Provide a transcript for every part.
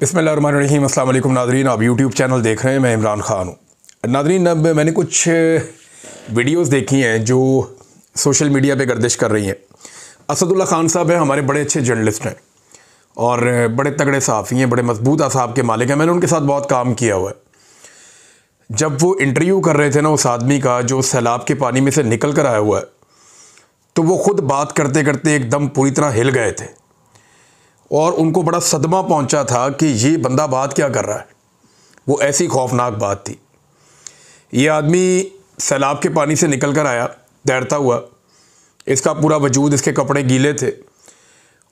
बिस्मिल्लाहिर्रहमानिर्रहीम। अस्सलाम वालेकुम नाज़रीन, आप यूट्यूब चैनल देख रहे हैं। मैं इमरान ख़ान हूँ। नाज़रीन, अब मैंने कुछ वीडियोस देखी हैं जो सोशल मीडिया पे गर्दिश कर रही हैं। असदुल्ला ख़ान साहब हैं, हमारे बड़े अच्छे जर्नलिस्ट हैं और बड़े तगड़े सहाफ़ी हैं, बड़े मजबूत असाब के मालिक हैं। मैंने उनके साथ बहुत काम किया हुआ है। जब वो इंटरव्यू कर रहे थे ना उस आदमी का जो सैलाब के पानी में से निकल कर आया हुआ है, तो वो ख़ुद बात करते करते एकदम पूरी तरह हिल गए थे और उनको बड़ा सदमा पहुंचा था कि ये बंदा बात क्या कर रहा है। वो ऐसी खौफनाक बात थी। ये आदमी सैलाब के पानी से निकल कर आया तैरता हुआ, इसका पूरा वजूद, इसके कपड़े गीले थे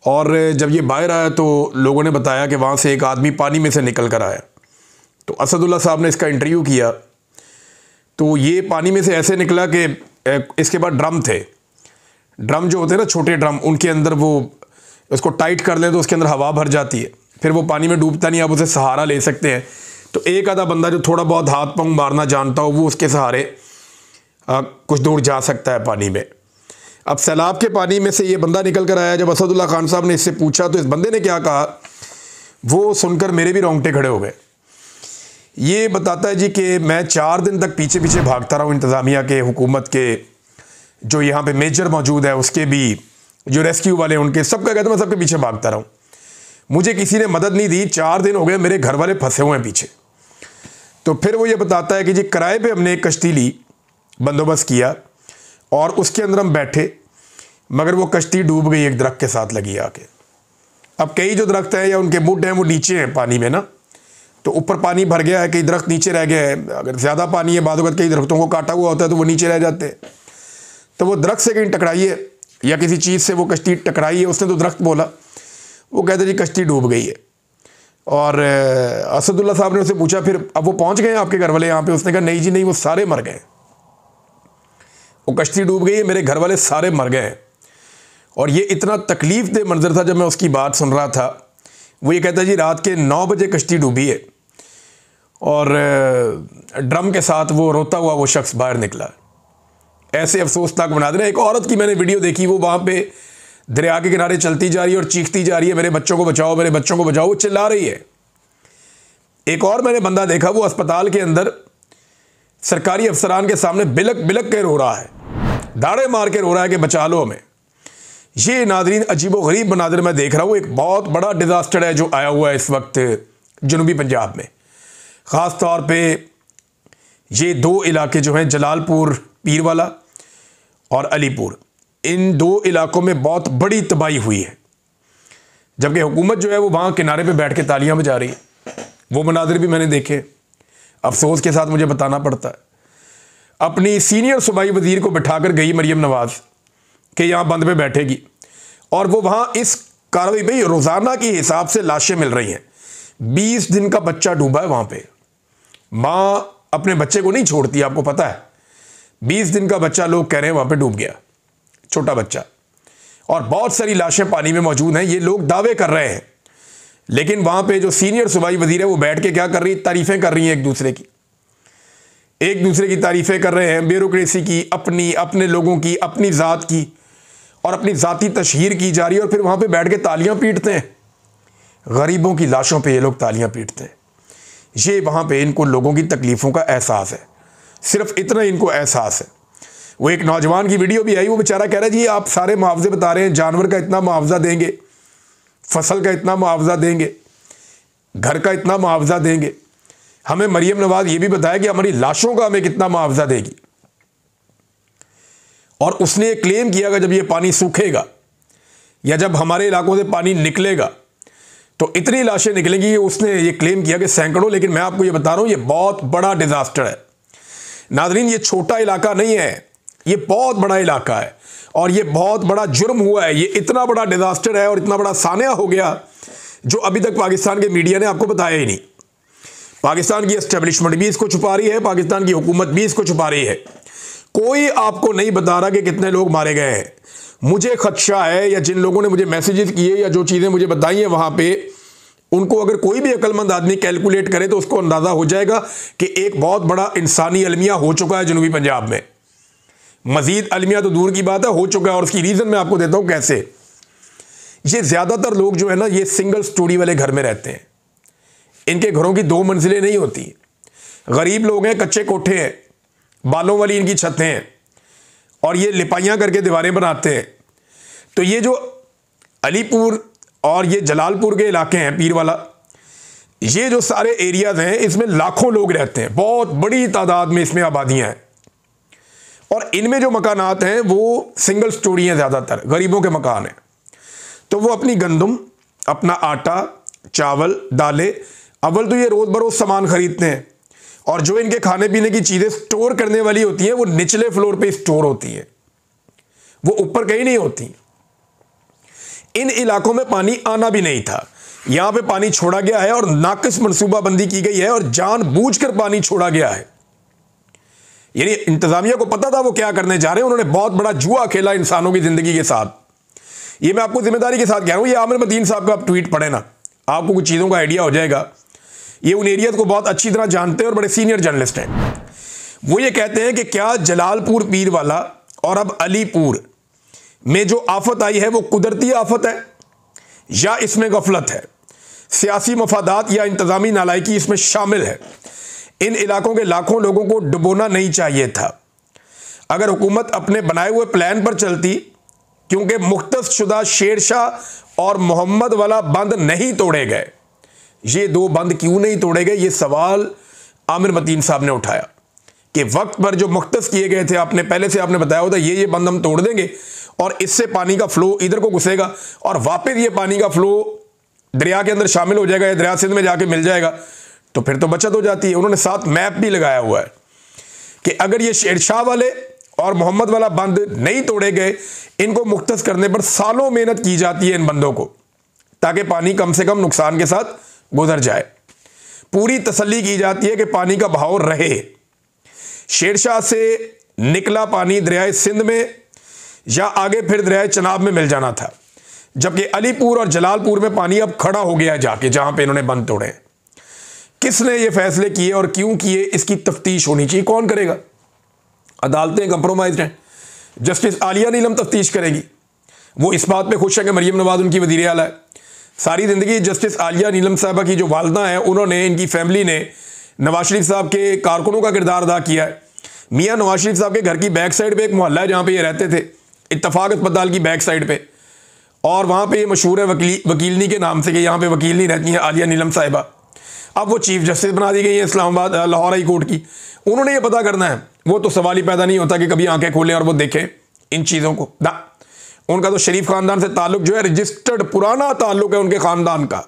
और जब ये बाहर आया तो लोगों ने बताया कि वहाँ से एक आदमी पानी में से निकल कर आया। तो असदुल्ला साहब ने इसका इंटरव्यू किया तो ये पानी में से ऐसे निकला कि इसके बाद ड्रम थे, ड्रम जो होते हैं ना छोटे ड्रम, उनके अंदर वो उसको टाइट कर लें तो उसके अंदर हवा भर जाती है, फिर वो पानी में डूबता नहीं, आप उसे सहारा ले सकते हैं। तो एक आधा बंदा जो थोड़ा बहुत हाथ पांव मारना जानता हो वो उसके सहारे कुछ दूर जा सकता है पानी में। अब सैलाब के पानी में से ये बंदा निकल कर आया। जब असदुल्ला खान साहब ने इससे पूछा तो इस बंदे ने क्या कहा, वो सुनकर मेरे भी रोंगटे खड़े हो गए। ये बताता है जी कि मैं 4 दिन तक पीछे पीछे भागता रहा हूँ इंतज़ामिया के, हुकूमत के, जो यहाँ पे मेजर मौजूद है उसके भी, जो रेस्क्यू वाले उनके, सबका कहता मैं सबके पीछे भागता रहा हूँ। मुझे किसी ने मदद नहीं दी, 4 दिन हो गए मेरे घर वाले फंसे हुए हैं पीछे। तो फिर वो ये बताता है कि जी किराए पे हमने एक कश्ती ली, बंदोबस्त किया और उसके अंदर हम बैठे, मगर वो कश्ती डूब गई एक दरख्त के साथ लगी आके। अब कई जो दरख्त हैं या उनके मुड हैं वो नीचे हैं पानी में ना, तो ऊपर पानी भर गया है, कई दरख्त नीचे रह गए हैं। अगर ज़्यादा पानी है, बाद वक्त कई दरख्तों को काटा हुआ होता है तो वो नीचे रह जाते हैं। तो वो दरख्त से कहीं टकराई है या किसी चीज़ से वो कश्ती टकराई है, उसने तो दरख्त बोला, वो कहते जी कश्ती डूब गई है। और असदुल्ला साहब ने उससे पूछा फिर अब वो पहुंच गए आपके घर वाले यहाँ पे? उसने कहा नहीं जी नहीं, वो सारे मर गए, वो कश्ती डूब गई है, मेरे घर वाले सारे मर गए हैं। और ये इतना तकलीफ दे मंजर था जब मैं उसकी बात सुन रहा था। वो ये कहता जी रात के 9 बजे कश्ती डूबी है और ड्रम के साथ वो रोता हुआ वो शख्स बाहर निकला। ऐसे अफसोसनाक बना देना। एक औरत की मैंने वीडियो देखी, वो वहाँ पे दरिया के किनारे चलती जा रही है और चीखती जा रही है मेरे बच्चों को बचाओ, मेरे बच्चों को बचाओ, वो चिल्ला रही है। एक और मैंने बंदा देखा, वो अस्पताल के अंदर सरकारी अफसरान के सामने बिलक बिलक के रो रहा है, दाड़े मार के रो रहा है कि बचा लो हमें। ये नादरीन अजीबो गरीब मनाजिर मैं देख रहा हूँ। एक बहुत बड़ा डिज़ास्टर है जो आया हुआ है इस वक्त जनूबी पंजाब में। ख़ास तौर पर ये 2 इलाके जो हैं, जलालपुर पीरवाला और अलीपुर, इन 2 इलाकों में बहुत बड़ी तबाही हुई है, जबकि हुकूमत जो है वो वहाँ किनारे पे बैठ के तालियां बजा रही है। वो मनाजिर भी मैंने देखे, अफसोस के साथ मुझे बताना पड़ता है। अपनी सीनियर सूबाई वजीर को बिठाकर गई मरियम नवाज के यहाँ बंद पे बैठेगी और वो वहाँ इस कार्रवाई भाई रोज़ाना के हिसाब से लाशें मिल रही हैं। 20 दिन का बच्चा डूबा है वहाँ पर। माँ अपने बच्चे को नहीं छोड़ती, आपको पता है। 20 दिन का बच्चा लोग कह रहे हैं वहाँ पे डूब गया, छोटा बच्चा, और बहुत सारी लाशें पानी में मौजूद हैं। ये लोग दावे कर रहे हैं, लेकिन वहाँ पे जो सीनियर सूबाई वजीर है वो बैठ के क्या कर रही है, तारीफ़ें कर रही हैं एक दूसरे की तारीफ़ें कर रहे हैं, ब्यूरोक्रेसी की, अपने लोगों की, अपनी ज़ात की और अपनी ज़ाती तशहीर की जा रही है। और फिर वहाँ पर बैठ के तालियाँ पीटते हैं, गरीबों की लाशों पर ये लोग तालियाँ पीटते हैं। ये वहाँ पर इनको लोगों की तकलीफ़ों का एहसास है, सिर्फ इतना इनको एहसास है। वो एक नौजवान की वीडियो भी आई, वो बेचारा कह रहा है जी आप सारे मुआवजे बता रहे हैं, जानवर का इतना मुआवजा देंगे, फसल का इतना मुआवजा देंगे, घर का इतना मुआवजा देंगे, हमें मरियम नवाज ये भी बताया कि हमारी लाशों का हमें कितना मुआवजा देगी। और उसने ये क्लेम किया कि जब ये पानी सूखेगा या जब हमारे इलाकों से पानी निकलेगा तो इतनी लाशें निकलेंगी। उसने ये क्लेम किया कि सैकड़ों। लेकिन मैं आपको ये बता रहा हूँ, ये बहुत बड़ा डिजास्टर है नादरीन। ये छोटा इलाका नहीं है, ये बहुत बड़ा इलाका है और ये बहुत बड़ा जुर्म हुआ है। ये इतना बड़ा डिजास्टर है और इतना बड़ा सानिया हो गया जो अभी तक पाकिस्तान के मीडिया ने आपको बताया ही नहीं। पाकिस्तान की एस्टेब्लिशमेंट भी इसको छुपा रही है, पाकिस्तान की हुकूमत भी इसको छुपा रही है। कोई आपको नहीं बता रहा कि कितने लोग मारे गए हैं। मुझे खदशा है, या जिन लोगों ने मुझे मैसेजेस किए या जो चीज़ें मुझे बताई हैं वहाँ पे, उनको अगर कोई भी अक्लमंद आदमी कैलकुलेट करे तो उसको अंदाज़ा हो जाएगा कि एक बहुत बड़ा इंसानी अलमिया हो चुका है जनूबी पंजाब में। मजीद अलमिया तो दूर की बात है, हो चुका है। और उसकी रीज़न मैं आपको देता हूँ कैसे। ये ज़्यादातर लोग जो है ना, ये सिंगल स्टोरी वाले घर में रहते हैं। इनके घरों की 2 मंजिलें नहीं होती। गरीब लोग हैं, कच्चे कोठे हैं, बालों वाली इनकी छतें हैं और ये लिपाइयाँ करके दीवारें बनाते हैं। तो ये जो अलीपुर और ये जलालपुर के इलाके हैं, पीरवाला, ये जो सारे एरियाज हैं, इसमें लाखों लोग रहते हैं, बहुत बड़ी तादाद में इसमें आबादियां हैं। और इनमें जो मकानात हैं वो सिंगल स्टोरी हैं, ज़्यादातर गरीबों के मकान हैं। तो वो अपनी गंदम, अपना आटा, चावल, दालें, अव्वल तो ये रोज़ बरोज़ सामान खरीदते हैं और जो इनके खाने पीने की चीज़ें स्टोर करने वाली होती हैं वो निचले फ्लोर पे स्टोर होती हैं, वो ऊपर कहीं नहीं होती। इन इलाकों में पानी आना भी नहीं था, यहां पे पानी छोड़ा गया है और नाकिस मनसूबाबंदी की गई है और जानबूझकर पानी छोड़ा गया है। यानी इंतजामिया को पता था वो क्या करने जा रहे हैं, उन्होंने बहुत बड़ा जुआ खेला इंसानों की जिंदगी के साथ। ये मैं आपको जिम्मेदारी के साथ कह रहा हूं। ये आमिर मतीन साहब का आप ट्वीट पढ़े ना, आपको कुछ चीज़ों का आइडिया हो जाएगा। ये उन एरियाज को बहुत अच्छी तरह जानते हैं और बड़े सीनियर जर्नलिस्ट हैं। वो ये कहते हैं कि क्या जलालपुर, पीरवाला और अब अलीपुर में जो आफत आई है वो कुदरती आफत है या इसमें गफलत है, सियासी मफादात या इंतजामी नालायकी इसमें शामिल है। इन इलाकों के लाखों लोगों को डुबोना नहीं चाहिए था। अगर हुकूमत अपने बनाए हुए प्लान पर चलती, क्योंकि मुख्तस शुदा शेरशाह और मोहम्मद वाला बंद नहीं तोड़े गए। ये 2 बंद क्यों नहीं तोड़े गए, ये सवाल आमिर मतीन साहब ने उठाया कि वक्त पर जो मुख्तस किए गए थे, आपने पहले से आपने बताया होता ये बंद हम तोड़ देंगे और इससे पानी का फ्लो इधर को घुसेगा और वापस ये पानी का फ्लो दरिया के अंदर शामिल हो जाएगा या दरिया सिंध में जाके मिल जाएगा, तो फिर तो बचत हो जाती है। उन्होंने साथ मैप भी लगाया हुआ है कि अगर ये शेरशाह वाले और मोहम्मद वाला बंद नहीं तोड़े गए, इनको मुख्तस करने पर सालों मेहनत की जाती है इन बंदों को, ताकि पानी कम से कम नुकसान के साथ गुजर जाए। पूरी तसल्ली की जाती है कि पानी का बहाव रहे। शेरशाह से निकला पानी दरियाए सिंध में या आगे फिर दरियाए चनाब में मिल जाना था, जबकि अलीपुर और जलालपुर में पानी अब खड़ा हो गया है जाके, जहां पे इन्होंने बंद तोड़े। किसने ये फैसले किए और क्यों किए, इसकी तफ्तीश होनी चाहिए। कौन करेगा? अदालतें कंप्रोमाइज हैं। जस्टिस आलिया नीलम तफ्तीश करेगी। वो इस बात पे खुश है कि मरीम नवाज उनकी वज़ीर आला है। सारी ज़िंदगी जस्टिस आलिया नीलम साहबा की जो वालदा हैं, उन्होंने, इनकी फैमिली ने नवाज शरीफ साहब के कारकुनों का किरदार अदा किया है। मियाँ नवाज शरीफ साहब के घर की बैक साइड पे एक मोहल्ला है जहाँ पे ये रहते थे, इत्तफाक अस्पताल की बैक साइड पे, और वहाँ पे ये मशहूर है वकीलनी के नाम से कि यहाँ पे वकीलनी रहती हैं आलिया नीलम साहिबा। अब वो चीफ जस्टिस बना दी गई है इस्लामाबाद लाहौर हाई कोर्ट की। उन्होंने ये पता करना है, वो तो सवाल ही पैदा नहीं होता कि कभी आंखें खोलें और वो देखें इन चीज़ों को ना। उनका तो शरीफ खानदान से ताल्लुक जो है रजिस्टर्ड पुराना ताल्लुक है उनके खानदान का,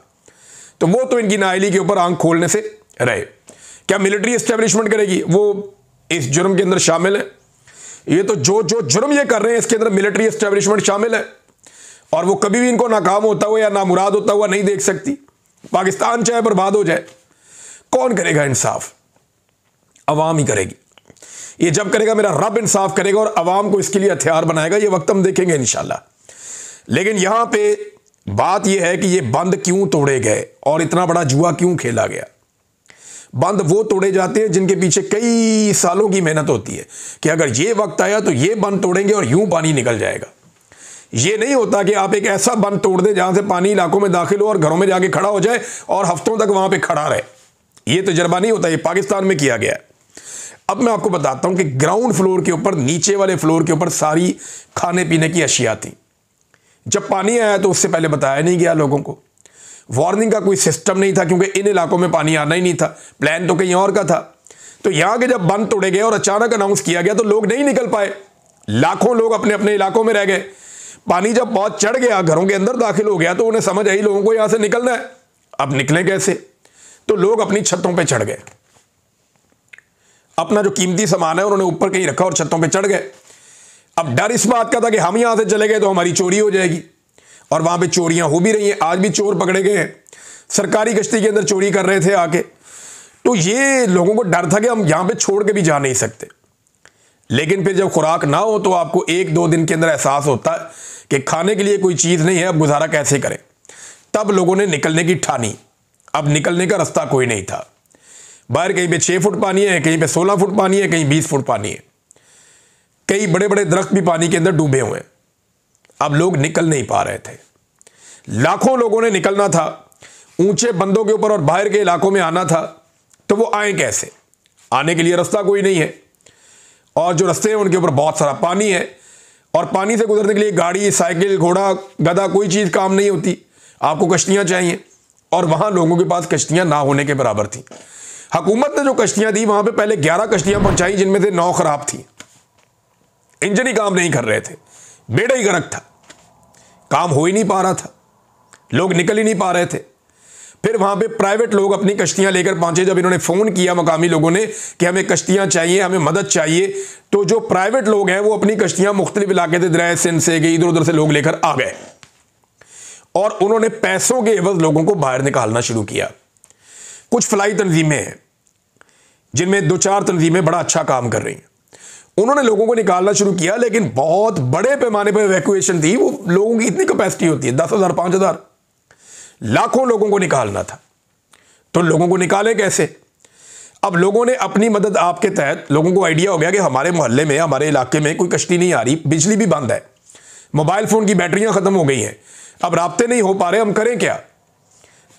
तो वो तो इनकी नाअहली के ऊपर आंख खोलने से रहे। क्या मिलिट्री एस्टेब्लिशमेंट करेगी? वो इस जुर्म के अंदर शामिल है। ये तो जो जुर्म ये कर रहे हैं इसके अंदर मिलिट्री एस्टेब्लिशमेंट शामिल है और वो कभी भी इनको नाकाम होता हुआ या नामुराद होता हुआ नहीं देख सकती। पाकिस्तान चाहे बर्बाद हो जाए, कौन करेगा इंसाफ? अवाम ही करेगी। ये जब करेगा मेरा रब इंसाफ करेगा और अवाम को इसके लिए हथियार बनाएगा। ये वक्त हम देखेंगे इंशाल्लाह। लेकिन यहां पे बात यह है कि ये बंद क्यों तोड़े गए और इतना बड़ा जुआ क्यों खेला गया। बंद वो तोड़े जाते हैं जिनके पीछे कई सालों की मेहनत होती है कि अगर ये वक्त आया तो ये बंद तोड़ेंगे और यूं पानी निकल जाएगा। ये नहीं होता कि आप एक ऐसा बंद तोड़ दें जहां से पानी इलाकों में दाखिल हो और घरों में जाके खड़ा हो जाए और हफ्तों तक वहां पे खड़ा रहे। ये तजर्बा नहीं होता। ये पाकिस्तान में किया गया है। अब मैं आपको बताता हूं कि ग्राउंड फ्लोर के ऊपर, नीचे वाले फ्लोर के ऊपर सारी खाने पीने की अशिया थी। जब पानी आया तो उससे पहले बताया नहीं गया लोगों को। वार्निंग का कोई सिस्टम नहीं था क्योंकि इन इलाकों में पानी आना ही नहीं था, प्लान तो कहीं और का था। तो यहां के जब बंद तोड़े गए और अचानक अनाउंस किया गया तो लोग नहीं निकल पाए। लाखों लोग अपने अपने इलाकों में रह गए। पानी जब बहुत चढ़ गया, घरों के अंदर दाखिल हो गया, तो उन्हें समझ आई लोगों को यहां से निकलना है। अब निकलें कैसे? तो लोग अपनी छतों पर चढ़ गए। अपना जो कीमती सामान है उन्होंने ऊपर कहीं रखा और छतों पर चढ़ गए। अब डर इस बात का था कि हम यहां से चले गए तो हमारी चोरी हो जाएगी, और वहां पे चोरियां हो भी रही हैं। आज भी चोर पकड़े गए हैं, सरकारी गश्ती के अंदर चोरी कर रहे थे आके। तो ये लोगों को डर था कि हम यहां पे छोड़ के भी जा नहीं सकते। लेकिन फिर जब खुराक ना हो तो आपको 1-2 दिन के अंदर एहसास होता है कि खाने के लिए कोई चीज नहीं है, अब गुजारा कैसे करें। तब लोगों ने निकलने की ठानी। अब निकलने का रास्ता कोई नहीं था। बाहर कहीं पे 6 फुट पानी है, कहीं पे 16 फुट पानी है, कहीं 20 फुट पानी है। कई बड़े बड़े दरख्त भी पानी के अंदर डूबे हुए हैं। अब लोग निकल नहीं पा रहे थे। लाखों लोगों ने निकलना था ऊंचे बंदों के ऊपर और बाहर के इलाकों में आना था, तो वो आए कैसे? आने के लिए रास्ता कोई नहीं है, और जो रास्ते हैं उनके ऊपर बहुत सारा पानी है, और पानी से गुजरने के लिए गाड़ी, साइकिल, घोड़ा, गधा, कोई चीज़ काम नहीं होती, आपको कश्तियाँ चाहिए। और वहाँ लोगों के पास कश्तियाँ ना होने के बराबर थी। हुकूमत ने जो कश्तियाँ दी वहाँ पे पहले 11 कश्तियाँ पहुँचाई, जिनमें से 9 खराब थी, इंजन ही काम नहीं कर रहे थे, बेड़ा ही गर्क था, काम हो ही नहीं पा रहा था, लोग निकल ही नहीं पा रहे थे। फिर वहाँ पे प्राइवेट लोग अपनी कश्तियाँ लेकर पहुँचे। जब इन्होंने फ़ोन किया मकामी लोगों ने कि हमें कश्तियाँ चाहिए, हमें मदद चाहिए, तो जो प्राइवेट लोग हैं वो अपनी कश्तियाँ मुख्तलिफ इलाके से, दरिया सिंध से, इधर उधर से लोग लेकर आ गए, और उन्होंने पैसों के एवज लोगों को बाहर निकालना शुरू किया। कुछ फलाई तंजीमें हैं जिनमें 2-4 तंजीमें बड़ा अच्छा काम कर रही हैं, उन्होंने लोगों को निकालना शुरू किया, लेकिन बहुत बड़े पैमाने पर इवैक्यूएशन थी। वो लोगों की इतनी कैपेसिटी होती है, 10,000, 5,000, लाखों लोगों को निकालना था, तो लोगों को निकाले कैसे? अब लोगों ने अपनी मदद आपके तहत, लोगों को आइडिया हो गया कि हमारे मोहल्ले में, हमारे इलाके में कोई कश्ती नहीं आ रही, बिजली भी बंद है, मोबाइल फ़ोन की बैटरियां ख़त्म हो गई हैं, अब राब्ते नहीं हो पा रहे, हम करें क्या?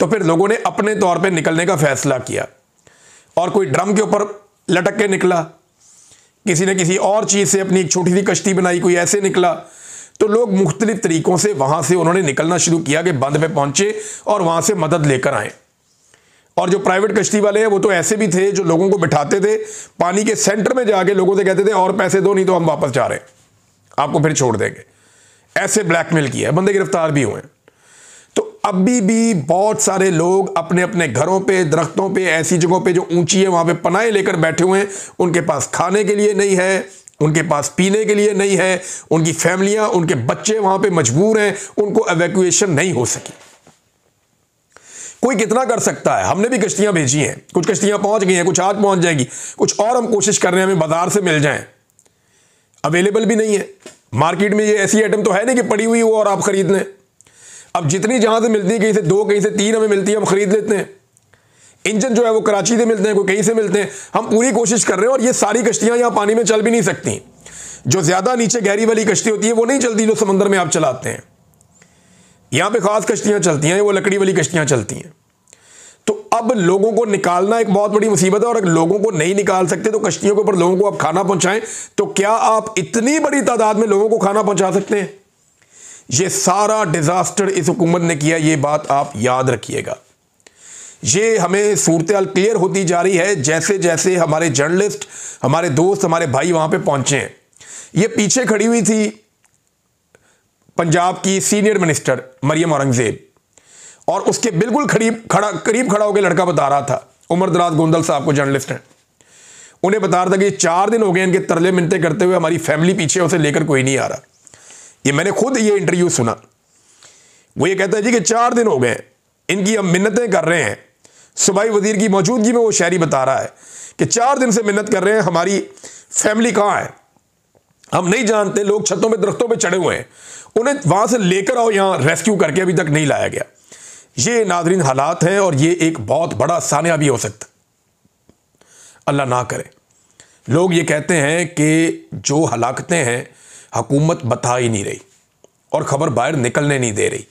तो फिर लोगों ने अपने तौर पे निकलने का फैसला किया, और कोई ड्रम के ऊपर लटक के निकला, किसी ने किसी और चीज़ से अपनी एक छोटी सी कश्ती बनाई, कोई ऐसे निकला। तो लोग मुख्तलिफ तरीक़ों से वहाँ से उन्होंने निकलना शुरू किया कि बंद पे पहुँचे और वहाँ से मदद लेकर आए। और जो प्राइवेट कश्ती वाले हैं वो तो ऐसे भी थे जो लोगों को बिठाते थे, पानी के सेंटर में जाके लोगों से कहते थे और पैसे दो, नहीं तो हम वापस जा रहे हैं, आपको फिर छोड़ देंगे। ऐसे ब्लैकमेल किया है, बंदे गिरफ्तार भी हुए हैं। तो अभी भी बहुत सारे लोग अपने अपने घरों पे, दरख्तों पे, ऐसी जगहों पे जो ऊंची है वहाँ पे पनाहे लेकर बैठे हुए हैं। उनके पास खाने के लिए नहीं है, उनके पास पीने के लिए नहीं है, उनकी फैमिलियाँ, उनके बच्चे वहाँ पे मजबूर हैं, उनको एवैक्यूएशन नहीं हो सकी। कोई कितना कर सकता है? हमने भी कश्तियाँ भेजी हैं, कुछ कश्तियाँ पहुँच गई हैं, कुछ आज पहुँच जाएगी, कुछ और हम कोशिश कर रहे हैं हमें बाजार से मिल जाएँ, अवेलेबल भी नहीं है मार्केट में। ये ऐसी आइटम तो है नहीं कि पड़ी हुई हो और आप खरीद लें। अब जितनी जहाँ से मिलती है, कहीं से 2, कहीं से 3 हमें मिलती है, हम खरीद लेते हैं। इंजन जो है वो कराची से मिलते हैं, कोई कहीं से मिलते हैं। हम पूरी कोशिश कर रहे हैं, और ये सारी कश्तियाँ यहाँ पानी में चल भी नहीं सकती। जो ज़्यादा नीचे गहरी वाली कश्ती होती है वो नहीं चलती, जो समंदर में आप चलाते हैं। यहाँ पे ख़ास कश्तियाँ चलती हैं, वो लकड़ी वाली कश्तियाँ चलती हैं। तो अब लोगों को निकालना एक बहुत बड़ी मुसीबत है, और अगर लोगों को नहीं निकाल सकते तो कश्तियों के ऊपर लोगों को आप खाना पहुँचाएँ, तो क्या आप इतनी बड़ी तादाद में लोगों को खाना पहुँचा सकते हैं? ये सारा डिजास्टर इस हुकूमत ने किया, ये बात आप याद रखिएगा। ये हमें सूरत-ए-हाल क्लियर होती जा रही है जैसे जैसे हमारे जर्नलिस्ट, हमारे दोस्त, हमारे भाई वहाँ पे पहुँचे हैं। ये पीछे खड़ी हुई थी पंजाब की सीनियर मिनिस्टर मरियम औरंगज़ेब, और उसके बिल्कुल करीब खड़ा होकर लड़का बता रहा था, उमर दराज गोंदल साहब को, जर्नलिस्ट हैं, उन्हें बता रहा था कि 4 दिन हो गए इनके तरले मिन्नतें करते हुए, हमारी फैमिली पीछे, उसे लेकर कोई नहीं आ रहा। ये मैंने खुद ये इंटरव्यू सुना। वो ये कहता है जी कि 4 दिन हो गए इनकी हम मिन्नतें कर रहे हैं। सूबाई वजीर की मौजूदगी में वो शायरी बता रहा है कि 4 दिन से मिन्नत कर रहे हैं, हमारी फैमिली कहाँ है, हम नहीं जानते। लोग छतों पे, दरख्तों पे चढ़े हुए हैं, उन्हें वहाँ से लेकर आओ, यहाँ रेस्क्यू करके, अभी तक नहीं लाया गया। ये नाज़रीन हालात हैं, और ये एक बहुत बड़ा सानिया भी हो सकता, अल्लाह ना करे। लोग ये कहते हैं कि जो हलाकतें हैं हुकूमत बता ही नहीं रही, और ख़बर बाहर निकलने नहीं दे रही,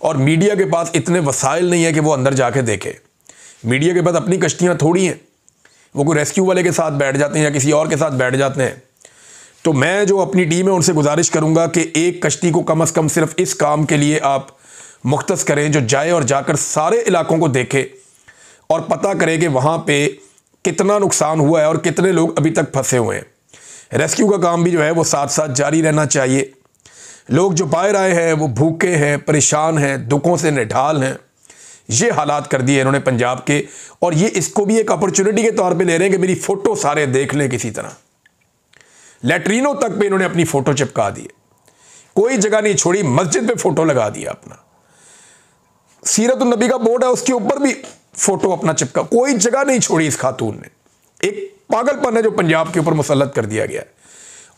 और मीडिया के पास इतने वसाइल नहीं है कि वो अंदर जाके देखे। मीडिया के पास अपनी कश्तियाँ थोड़ी हैं, वो कोई रेस्क्यू वाले के साथ बैठ जाते हैं या किसी और के साथ बैठ जाते हैं। तो मैं जो अपनी टीम है उनसे गुजारिश करूँगा कि एक कश्ती को कम अज़ कम सिर्फ इस काम के लिए आप मुख्तस करें, जो जाए और जाकर सारे इलाकों को देखे और पता करें कि वहाँ पे कितना नुकसान हुआ है और कितने लोग अभी तक फंसे हुए हैं। रेस्क्यू का काम भी जो है वो साथ साथ जारी रहना चाहिए। लोग जो बाहर आए हैं वो भूखे हैं, परेशान हैं, दुखों से निढाल हैं। ये हालात कर दिए इन्होंने पंजाब के, और ये इसको भी एक अपॉर्चुनिटी के तौर पे ले रहे हैं कि मेरी फ़ोटो सारे देख लें किसी तरह। लैट्रीनों तक पे इन्होंने अपनी फ़ोटो चिपका दी, कोई जगह नहीं छोड़ी, मस्जिद पे फ़ोटो लगा दिया अपना। सीरत नबी का बोर्ड है उसके ऊपर भी फ़ोटो अपना चिपका, कोई जगह नहीं छोड़ी इस खातून ने। एक पागलपन है जो पंजाब के ऊपर मुसल्लत कर दिया गया है,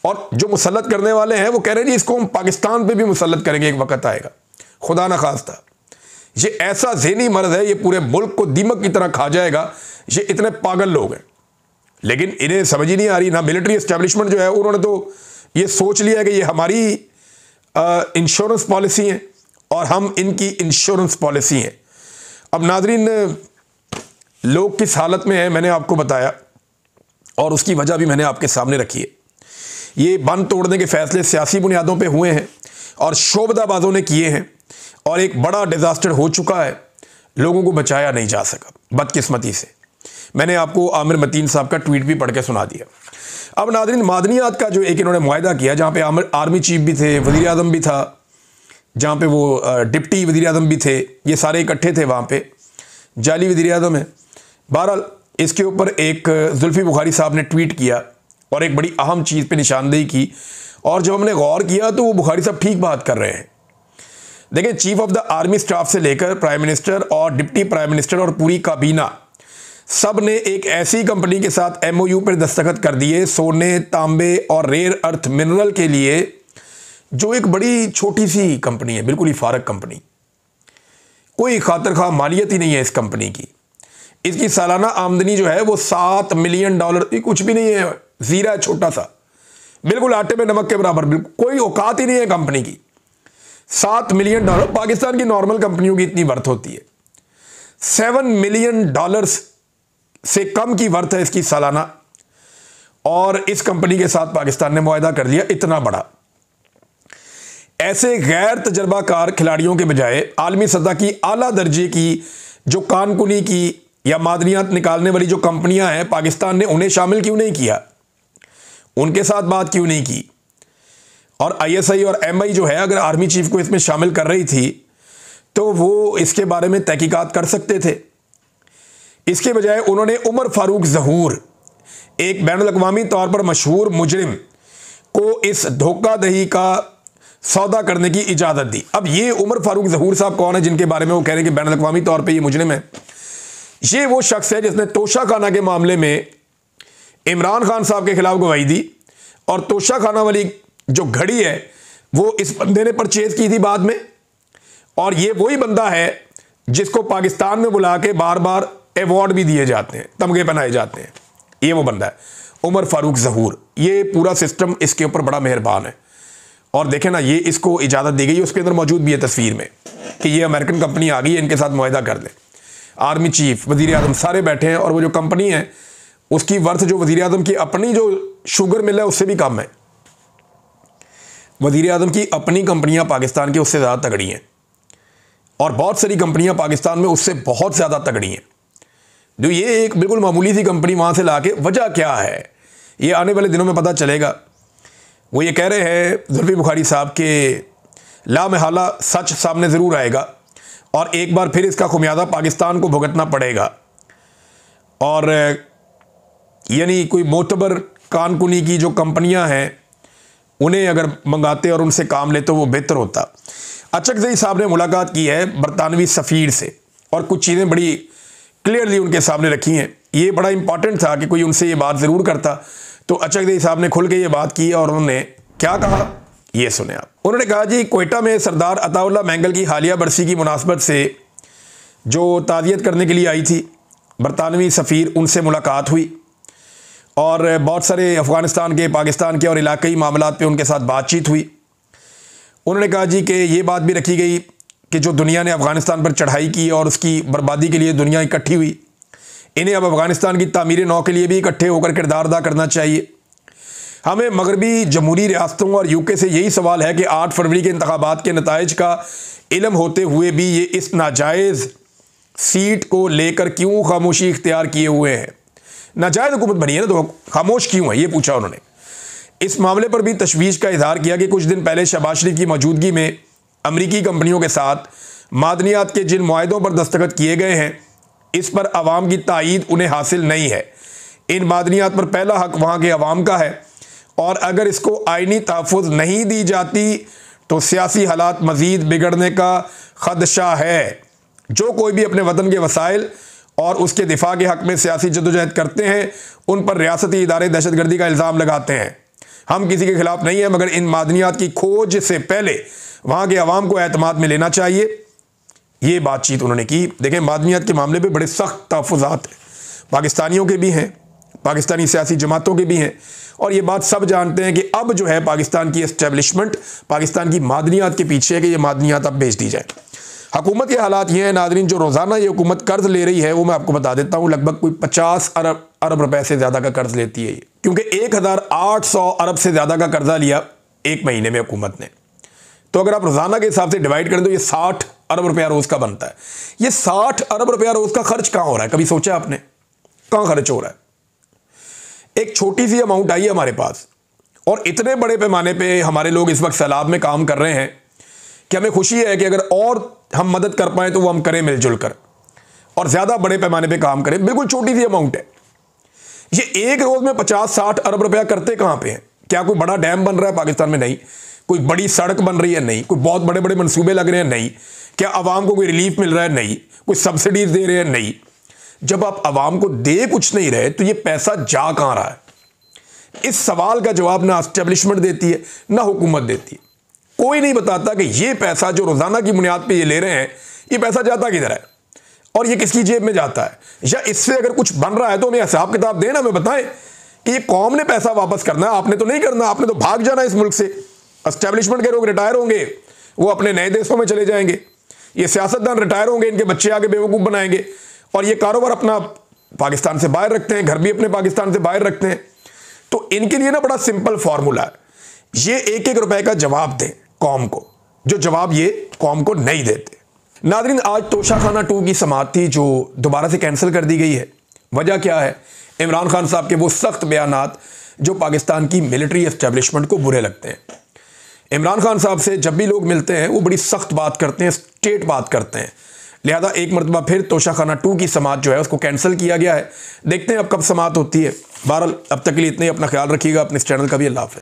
और जो मुसल्लत करने वाले हैं वो कह रहे हैं जी इसको हम पाकिस्तान पे भी मुसल्लत करेंगे, एक वक्त आएगा, खुदा ना खास्ता। ये ऐसा ज़हनी मर्ज है, ये पूरे मुल्क को दीमक की तरह खा जाएगा। ये इतने पागल लोग हैं, लेकिन इन्हें समझ ही नहीं आ रही। ना मिलिट्री एस्टेब्लिशमेंट जो है उन्होंने तो ये सोच लिया कि ये हमारी इंश्योरेंस पॉलिसी है और हम इनकी इंश्योरेंस पॉलिसी हैं। अब नाज़रीन, लोग किस हालत में हैं मैंने आपको बताया, और उसकी वजह भी मैंने आपके सामने रखी है। ये बंद तोड़ने के फैसले सियासी बुनियादों पे हुए हैं और शोबदाबाजों ने किए हैं, और एक बड़ा डिज़ास्टर हो चुका है, लोगों को बचाया नहीं जा सका बदकिस्मती से। मैंने आपको आमिर मतीन साहब का ट्वीट भी पढ़ के सुना दिया। अब नाज़रीन, मादनियात का जो एक इन्होंने मुआहदा किया, जहाँ पे आर्मी चीफ भी थे, वज़ीर आज़म भी था, जहाँ पे वो डिप्टी वज़ीर आज़म भी थे, ये सारे इकट्ठे थे वहाँ पे, जाली वज़ीर आज़म है। बहरहाल इसके ऊपर एक जुल्फ़ी बुखारी साहब ने ट्वीट किया और एक बड़ी अहम चीज़ पे निशानदेही की, और जब हमने गौर किया तो वो बुखारी साहब ठीक बात कर रहे हैं। देखिए, chief of the army staff से लेकर प्राइम मिनिस्टर और डिप्टी प्राइम मिनिस्टर और पूरी काबीना सब ने एक ऐसी कंपनी के साथ MOU पर दस्तखत कर दिए, सोने, तांबे और रेयर अर्थ मिनरल के लिए, जो एक बड़ी छोटी सी कंपनी है, बिल्कुल ही फारग कंपनी, कोई खातर खा मालियत ही नहीं है इस कंपनी की। इसकी सालाना आमदनी जो है वो $7 मिलियन, कुछ भी नहीं है, जीरा, छोटा सा, बिल्कुल आटे में नमक के बराबर, बिल्कुल कोई औकात ही नहीं है कंपनी की। $7 मिलियन, पाकिस्तान की नॉर्मल कंपनियों की इतनी वर्थ होती है। $7 मिलियन से कम की वर्थ है इसकी सालाना, और इस कंपनी के साथ पाकिस्तान ने मुआहदा कर लिया इतना बड़ा। ऐसे गैर तजर्बाकार खिलाड़ियों के बजाय आलमी सतह की आला दर्जे की जो कानकुनी की या मादनियात निकालने वाली जो कंपनियां हैं, पाकिस्तान ने उन्हें शामिल क्यों नहीं किया, उनके साथ बात क्यों नहीं की? और ISI और MI जो है, अगर आर्मी चीफ को इसमें शामिल कर रही थी तो वो इसके बारे में तहकीकात कर सकते थे। इसके बजाय उन्होंने उमर फारूक ज़हूर, एक बैनुल-अक़वामी तौर पर मशहूर मुजरिम, को इस धोखाधड़ी का सौदा करने की इजाज़त दी। अब ये उमर फारूक ज़हूर साहब कौन है जिनके बारे में वो कह रहे हैं कि बैनुल-अक़वामी तौर पर ये मुजरिम है? ये वो शख्स है जिसने तोशा खाना के मामले में इमरान खान साहब के खिलाफ गवाही दी, और तोशा खाना वाली जो घड़ी है वो इस बंदे ने परचेज की थी बाद में, और ये वही बंदा है जिसको पाकिस्तान में बुला के बार बार अवार्ड भी दिए जाते हैं, तमगे पहनाए जाते हैं। ये वो बंदा है उमर फारूक ज़हूर। ये पूरा सिस्टम इसके ऊपर बड़ा मेहरबान है, और देखें ना, ये इसको इजाज़त दी गई है, उसके अंदर मौजूद भी है तस्वीर में कि ये अमेरिकन कंपनी आ गई है, इनके साथ मुआहदा कर दें। आर्मी चीफ, वज़ीर आज़म सारे बैठे हैं, और वो जो कंपनी है उसकी वर्थ जो वज़ीर आज़म की अपनी जो शुगर मिल है उससे भी कम है। वज़ीर आज़म की अपनी कंपनियां पाकिस्तान की उससे ज़्यादा तगड़ी हैं, और बहुत सारी कंपनियां पाकिस्तान में उससे बहुत ज़्यादा तगड़ी हैं। जो ये एक बिल्कुल मामूली सी कंपनी वहाँ से लाके, वजह क्या है ये आने वाले दिनों में पता चलेगा। वो ये कह रहे हैं जुल्फ़ी बुखारी साहब के लामहला सच सामने ज़रूर आएगा, और एक बार फिर इसका खुमियाजा पाकिस्तान को भुगतना पड़ेगा। और यानी कोई मोतबर कानकुनी की जो कंपनियां हैं उन्हें अगर मंगाते और उनसे काम लेते तो वो बेहतर होता। अचकज़ई साहब ने मुलाकात की है बरतानवी सफ़ीर से, और कुछ चीज़ें बड़ी क्लियरली उनके सामने रखी हैं। ये बड़ा इंपॉर्टेंट था कि कोई उनसे ये बात ज़रूर करता, तो अचकज़ई साहब ने खुल के ये बात की, और उन्होंने क्या कहा ये सुने आप। उन्होंने कहा जी, कोयटा में सरदार अताउल्लाह मैंगल की हालिया बरसी की मुनासबत से जो ताज़ियत करने के लिए आई थी बरतानवी सफ़ीर, उनसे मुलाकात हुई, और बहुत सारे अफ़गानिस्तान के, पाकिस्तान के और इलाक़ाई मामलात पे उनके साथ बातचीत हुई। उन्होंने कहा जी कि ये बात भी रखी गई कि जो दुनिया ने अफ़गानिस्तान पर चढ़ाई की और उसकी बर्बादी के लिए दुनिया इकट्ठी हुई, इन्हें अब अफ़गानिस्तान की तामीर नौ के लिए भी इकट्ठे होकर किरदार अदा करना चाहिए। हमें मगरबी जमहूरी रियासतों और UK से यही सवाल है कि 8 फरवरी के इंतखाबात के नताइज का इल्म होते हुए भी ये इस नाजायज़ सीट को लेकर क्यों खामोशी इख्तियार किए हुए हैं? नाजायज़ हुकूमत बनी है ना, तो खामोश क्यों है, ये पूछा उन्होंने। इस मामले पर भी तशवीश का इजहार किया कि कुछ दिन पहले शहबाज शरीफ की मौजूदगी में अमरीकी कंपनियों के साथ मादनियात के जिन मुआहदों पर दस्तखत किए गए हैं, इस पर अवाम की तायीद उन्हें हासिल नहीं है। इन मादनियात पर पहला हक वहाँ के अवाम का है, और अगर इसको आइनी तहफ़्फ़ुज़ नहीं दी जाती तो सियासी हालात मज़ीद बिगड़ने का ख़दशा है। जो कोई भी अपने वतन के वसाइल और उसके दिफा के हक़ में सियासी जद्दोजहद करते हैं, उन पर रियासती इदारे दहशतगर्दी का इल्ज़ाम लगाते हैं। हम किसी के खिलाफ नहीं हैं, मगर इन मादनियात की खोज से पहले वहाँ के अवाम को एतमाद में लेना चाहिए। ये बातचीत उन्होंने की। देखें, मादनियात के मामले पे बड़े सख्त तहफ़्फ़ुज़ात हैं, पाकिस्तानियों के भी हैं, पाकिस्तानी सियासी जमातों के भी हैं, और ये बात सब जानते हैं कि अब जो है पाकिस्तान की एस्टेब्लिशमेंट पाकिस्तान की मादनियात के पीछे है कि ये मादनियात अब भेज दी जाए। हुकूमत के हालात ये हैं नाज़रीन, जो रोज़ाना ये हुकूमत कर्ज ले रही है वो मैं आपको बता देता हूँ, लगभग कोई 50 अरब रुपए से ज़्यादा का कर्ज लेती है ये, क्योंकि 1800 अरब से ज़्यादा का कर्जा लिया एक महीने में हुकूमत ने। तो अगर आप रोज़ाना के हिसाब से डिवाइड करें तो ये 60 अरब रुपया रोज़ का बनता है। ये 60 अरब रुपया रोज़ का खर्च कहाँ हो रहा है, कभी सोचा आपने कहाँ खर्च हो रहा है? एक छोटी सी अमाउंट आई है हमारे पास और इतने बड़े पैमाने पे हमारे लोग इस वक्त सैलाब में काम कर रहे हैं कि हमें खुशी है कि अगर और हम मदद कर पाएँ तो वो हम करें मिलजुल कर और ज़्यादा बड़े पैमाने पे काम करें। बिल्कुल छोटी सी अमाउंट है ये, एक रोज़ में 50-60 अरब रुपया करते कहाँ पे हैं? क्या कोई बड़ा डैम बन रहा है पाकिस्तान में? नहीं। कोई बड़ी सड़क बन रही है? नहीं। कोई बहुत बड़े बड़े मंसूबे लग रहे हैं? नहीं। क्या आवाम को कोई रिलीफ मिल रहा है? नहीं। कोई सब्सिडीज दे रहे हैं? नहीं। जब आप आवाम को दे कुछ नहीं रहे तो ये पैसा जा कहाँ रहा है? इस सवाल का जवाब ना एस्टेब्लिशमेंट देती है ना हुकूमत देती है। कोई नहीं बताता कि ये पैसा जो रोज़ाना की बुनियाद पे ये ले रहे हैं, ये पैसा जाता किधर है और ये किसकी जेब में जाता है, या इससे अगर कुछ बन रहा है तो हमें हिसाब किताब देना, हमें बताएं कि ये कौम ने पैसा वापस करना है, आपने तो नहीं करना, आपने तो भाग जाना इस मुल्क से। एस्टेब्लिशमेंट के लोग रिटायर होंगे, वो अपने नए देशों में चले जाएंगे, ये सियासतदान रिटायर होंगे, इनके बच्चे आगे बेवकूफ़ बनाएंगे और ये कारोबार अपना पाकिस्तान से बाहर रखते हैं, घर भी अपने पाकिस्तान से बाहर रखते हैं। तो इनके लिए ना बड़ा सिंपल फार्मूला है, ये एक एक रुपए का जवाब दें कौम को, जो जवाब ये कौम को नहीं देते। नाज़रीन, आज तोशाखाना 2 की समाअत थी जो दोबारा से कैंसिल कर दी गई है। वजह क्या है? इमरान खान साहब के वो सख्त बयानात जो पाकिस्तान की मिलिट्री एस्टेब्लिशमेंट को बुरे लगते हैं। इमरान खान साहब से जब भी लोग मिलते हैं वो बड़ी सख्त बात करते हैं, स्टेट बात करते हैं। लिहाजा एक मरतबा फिर तोशाखाना 2 की समाअत जो है उसको कैंसिल किया गया है। देखते हैं अब कब समाअत होती है। बहरहाल अब तक के लिए इतने ही, अपना ख्याल रखिएगा, अपने इस चैनल का भी। अल्लाह हाफ़िज़।